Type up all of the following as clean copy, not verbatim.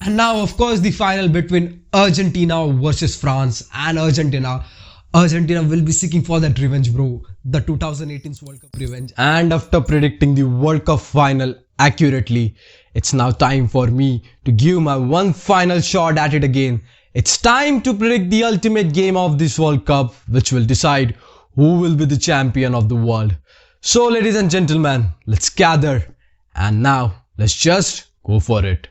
And now, of course, the final between Argentina versus France. And Argentina will be seeking for that revenge, bro. The 2018 World Cup revenge. And after predicting the World Cup final accurately, it's now time for me to give my one final shot at it again. It's time to predict the ultimate game of this World Cup, which will decide who will be the champion of the world. So, ladies and gentlemen, let's gather. And now, let's just go for it.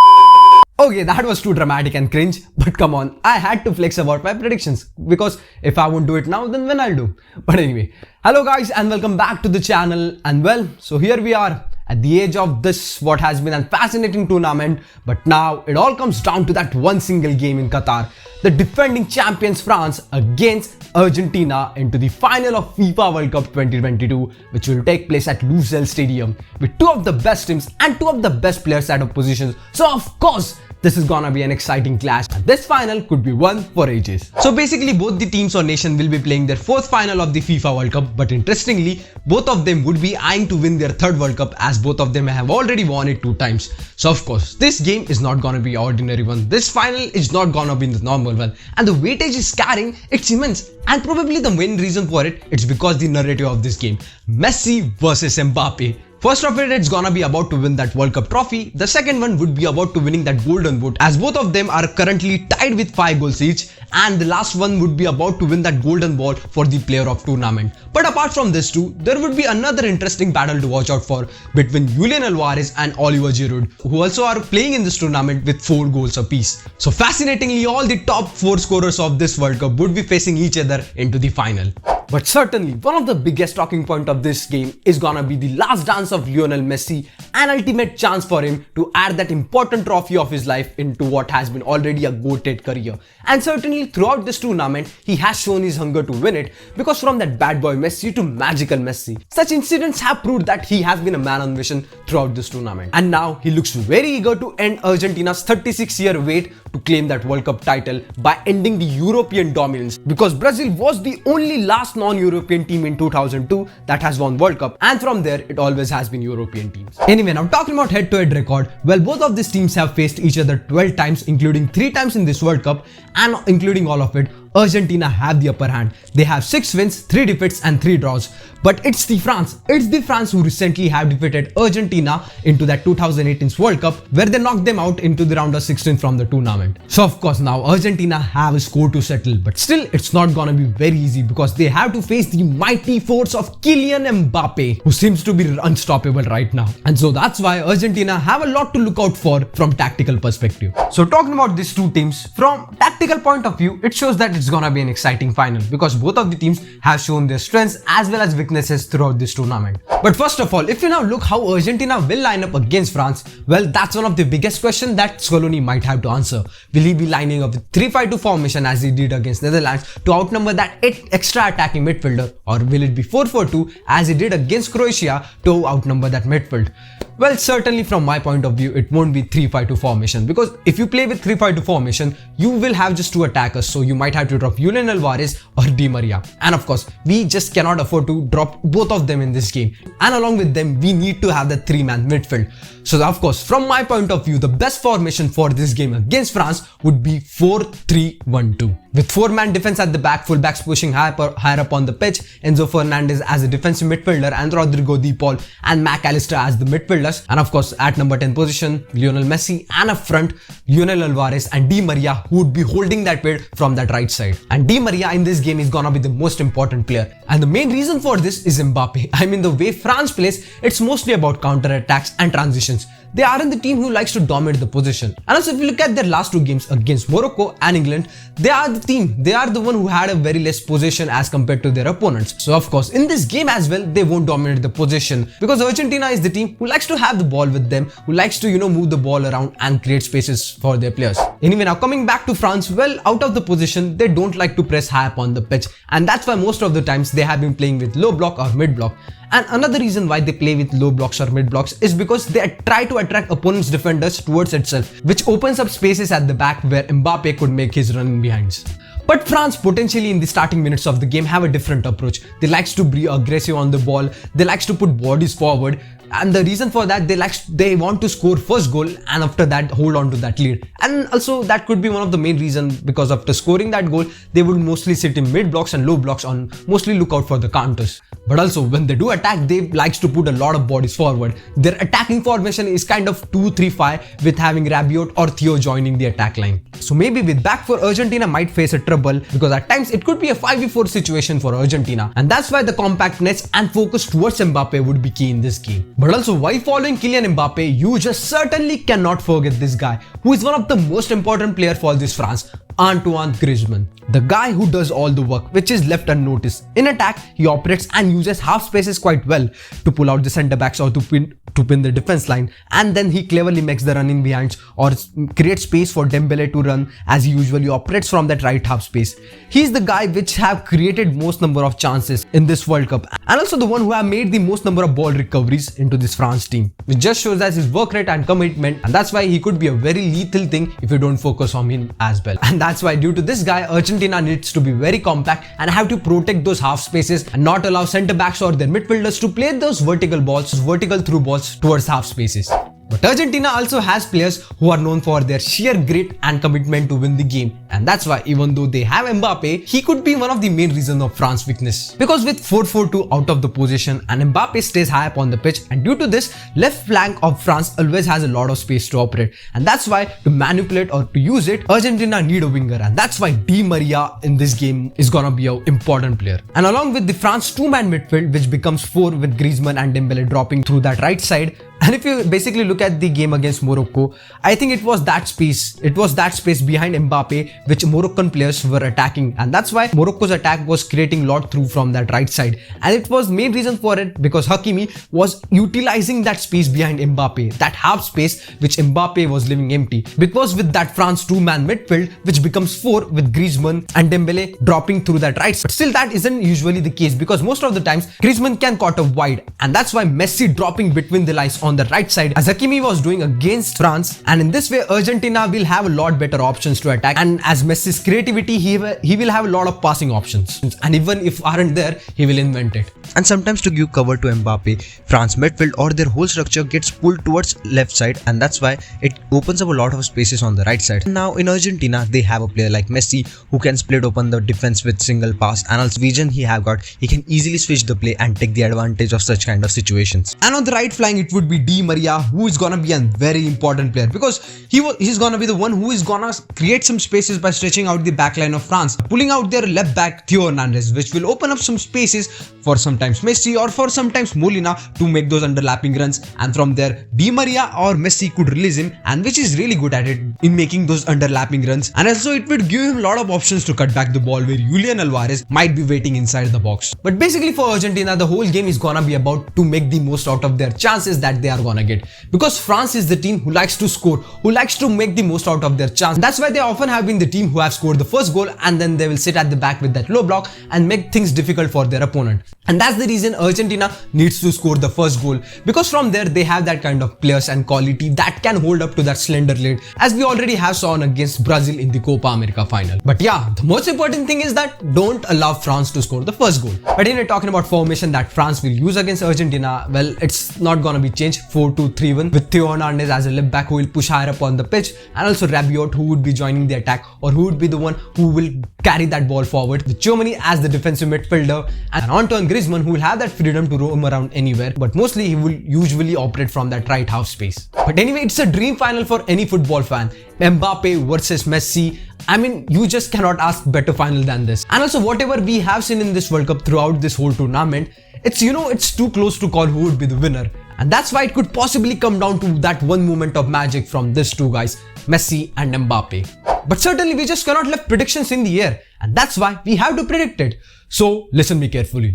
Okay, that was too dramatic and cringe, but come on, I had to flex about my predictions because if I won't do it now, then when I'll do? But anyway, hello guys and welcome back to the channel. And well, so here we are at the age of this what has been a fascinating tournament, but now it all comes down to that one single game in Qatar. The defending champions France against Argentina into the final of FIFA World Cup 2022, which will take place at Lusail Stadium with two of the best teams and two of the best players at oppositions. So of course, this is gonna be an exciting clash and this final could be won for ages. So basically both the teams or nation will be playing their fourth final of the FIFA World Cup, but interestingly both of them would be eyeing to win their third World Cup as both of them have already won it 2 times. So of course this game is not gonna be ordinary one. This final is not gonna be the normal one, and the weightage is carrying, it's immense, and probably the main reason for it's because the narrative of this game, Messi versus Mbappe. First of it's gonna be about to win that World Cup trophy. The second one would be about to winning that golden boot, as both of them are currently tied with 5 goals each, and the last one would be about to win that golden ball for the player of tournament. But apart from this two, there would be another interesting battle to watch out for between Julian Alvarez and Oliver Giroud, who also are playing in this tournament with 4 goals apiece. So fascinatingly, all the top 4 scorers of this World Cup would be facing each other into the final. But certainly, one of the biggest talking point of this game is gonna be the last dance of Lionel Messi, an ultimate chance for him to add that important trophy of his life into what has been already a goated career. And certainly throughout this tournament, he has shown his hunger to win it, because from that bad boy Messi to magical Messi, such incidents have proved that he has been a man on mission throughout this tournament. And now he looks very eager to end Argentina's 36-year wait to claim that World Cup title by ending the European dominance, because Brazil was the only last non-European team in 2002 that has won World Cup, and from there it always has been European teams. Anyway, now talking about head-to-head record, well, both of these teams have faced each other 12 times, including 3 times in this World Cup, and including all of it, Argentina have the upper hand. They have 6 wins, 3 defeats and 3 draws. But it's the France who recently have defeated Argentina into that 2018 World Cup, where they knocked them out into the round of 16 from the tournament. So of course now Argentina have a score to settle, but still it's not gonna be very easy because they have to face the mighty force of Kylian Mbappe, who seems to be unstoppable right now. And so that's why Argentina have a lot to look out for from tactical perspective. So talking about these two teams, from tactical point of view, it shows that it's gonna be an exciting final because both of the teams have shown their strengths as well as weaknesses throughout this tournament. But first of all, if you now look how Argentina will line up against France, well, that's one of the biggest questions that Scaloni might have to answer. Will he be lining up with 3-5-2 formation as he did against Netherlands to outnumber that 8 extra attacking midfielder, or will it be 4-4-2 as he did against Croatia to outnumber that midfield? Well, certainly from my point of view, it won't be 3-5-2 formation, because if you play with 3-5-2 formation, you will have just 2 attackers, so you might have to drop Julian Alvarez or Di Maria. And of course, we just cannot afford to drop both of them in this game. And along with them, we need to have the 3-man midfield. So of course, from my point of view, the best formation for this game against France would be 4-3-1-2. With 4-man defense at the back, fullbacks pushing higher up on the pitch, Enzo Fernandez as a defensive midfielder and Rodrigo De Paul and Mac Allister as the midfielders. And of course, at number 10 position, Lionel Messi, and up front, Lionel Alvarez and Di Maria, who would be holding that weight from that right side. And Di Maria in this game is gonna be the most important player. And the main reason for this is Mbappe. I mean, the way France plays, it's mostly about counter-attacks and transitions. They aren't the team who likes to dominate the position. And also, if you look at their last 2 games against Morocco and England, they are the team. They are the one who had a very less possession as compared to their opponents. So of course, in this game as well, they won't dominate the position because Argentina is the team who likes to have the ball with them, who likes to, move the ball around and create spaces for their players. Anyway, now coming back to France, well, out of the position, they don't like to press high up on the pitch. And that's why most of the times they have been playing with low block or mid block. And another reason why they play with low blocks or mid blocks is because they try to attract opponents' defenders towards itself, which opens up spaces at the back where Mbappe could make his running behinds. But France potentially in the starting minutes of the game have a different approach. They likes to be aggressive on the ball, they likes to put bodies forward, and the reason for that, they want to score first goal and after that hold on to that lead. And also that could be one of the main reasons, because after scoring that goal they would mostly sit in mid blocks and low blocks and mostly look out for the counters. But also when they do attack, they likes to put a lot of bodies forward. Their attacking formation is kind of 2-3-5 with having Rabiot or Theo joining the attack line. So maybe with back four, Argentina might face a trouble, because at times it could be a 5v4 situation for Argentina, and that's why the compactness and focus towards Mbappe would be key in this game. But also while following Kylian Mbappe, you just certainly cannot forget this guy who is one of the most important player for this France, Antoine Griezmann. The guy who does all the work which is left unnoticed. In attack, he operates and uses half spaces quite well to pull out the centre backs or to pin the defense line, and then he cleverly makes the run in behind or creates space for Dembele to run, as he usually operates from that right half space. He's the guy which have created most number of chances in this World Cup, and also the one who have made the most number of ball recoveries into this France team, which just shows that his work rate and commitment, and that's why he could be a very lethal thing if you don't focus on him as well. And that's why due to this guy, Argentina needs to be very compact and have to protect those half spaces and not allow centre backs or their midfielders to play those vertical balls, vertical through balls towards half spaces. But Argentina also has players who are known for their sheer grit and commitment to win the game, and that's why even though they have Mbappe, he could be one of the main reasons of France's weakness. Because with 4-4-2 out of the position and Mbappe stays high up on the pitch, and due to this, left flank of France always has a lot of space to operate, and that's why to manipulate or to use it, Argentina need a winger, and that's why Di Maria in this game is gonna be an important player. And along with the France two-man midfield, which becomes 4 with Griezmann and Dembele dropping through that right side. And if you basically look at the game against Morocco, I think it was that space behind Mbappe which Moroccan players were attacking, and that's why Morocco's attack was creating a lot through from that right side. And it was main reason for it because Hakimi was utilizing that space behind Mbappe, that half space which Mbappe was leaving empty. Because with that France two-man midfield which becomes 4 with Griezmann and Dembele dropping through that right side. But still that isn't usually the case, because most of the times Griezmann can cut off wide, and that's why Messi dropping between the lines on the right side as Hakimi was doing against France, and in this way Argentina will have a lot better options to attack, and as Messi's creativity he will have a lot of passing options, and even if aren't there he will invent it. And sometimes to give cover to Mbappe, France midfield or their whole structure gets pulled towards left side, and that's why it opens up a lot of spaces on the right side. Now in Argentina they have a player like Messi who can split open the defense with single pass, and also vision he can easily switch the play and take the advantage of such kind of situations. And on the right flank it would be Di Maria, who is gonna be a very important player, because he's gonna be the one who is gonna create some spaces by stretching out the back line of France, pulling out their left back Theo Hernandez, which will open up some spaces for sometimes Messi or for sometimes Molina to make those underlapping runs, and from there Di Maria or Messi could release him, and which is really good at it in making those underlapping runs. And also it would give him a lot of options to cut back the ball where Julian Alvarez might be waiting inside the box. But basically for Argentina, the whole game is gonna be about to make the most out of their chances that they are gonna get, because France is the team who likes to score, who likes to make the most out of their chance. That's why they often have been the team who have scored the first goal, and then they will sit at the back with that low block and make things difficult for their opponent. And that's the reason Argentina needs to score the first goal, because from there they have that kind of players and quality that can hold up to that slender lead, as we already have seen against Brazil in the Copa America final. But yeah, the most important thing is that don't allow France to score the first goal. But talking about formation that France will use against Argentina, well, it's not gonna be changed. 4-2-3-1 with Theo Hernandez as a left back who will push higher up on the pitch, and also Rabiot who would be joining the attack, or who would be the one who will carry that ball forward, with Germany as the defensive midfielder, and Antoine Griezmann who will have that freedom to roam around anywhere, but mostly he will usually operate from that right half space. But anyway, it's a dream final for any football fan. Mbappe versus Messi. I mean, you just cannot ask better final than this. And also whatever we have seen in this World Cup throughout this whole tournament, it's too close to call who would be the winner. And that's why it could possibly come down to that one moment of magic from these two guys, Messi and Mbappe. But certainly we just cannot leave predictions in the air, and that's why we have to predict it. So listen me carefully.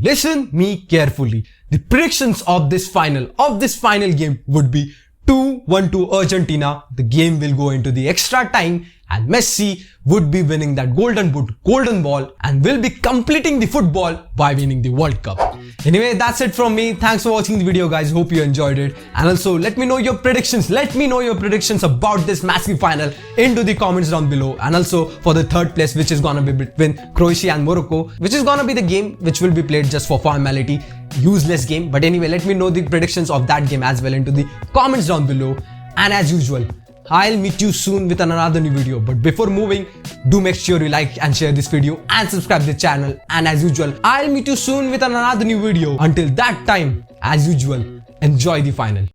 The predictions of this final game would be 2-1 to Argentina. The game will go into the extra time, and Messi would be winning that golden boot, golden ball, and will be completing the football by winning the World Cup. Anyway, that's it from me. Thanks for watching the video, guys. Hope you enjoyed it. And also let me know your predictions. Let me know your predictions about this massive final into the comments down below. And also for the third place, which is gonna be between Croatia and Morocco, which is gonna be the game which will be played just for formality. useless game. But anyway, let me know the predictions of that game as well into the comments down below. And as usual, I'll meet you soon with another new video. But before moving, do make sure you like and share this video and subscribe to the channel. And as usual, I'll meet you soon with another new video. Until that time, as usual, enjoy the final.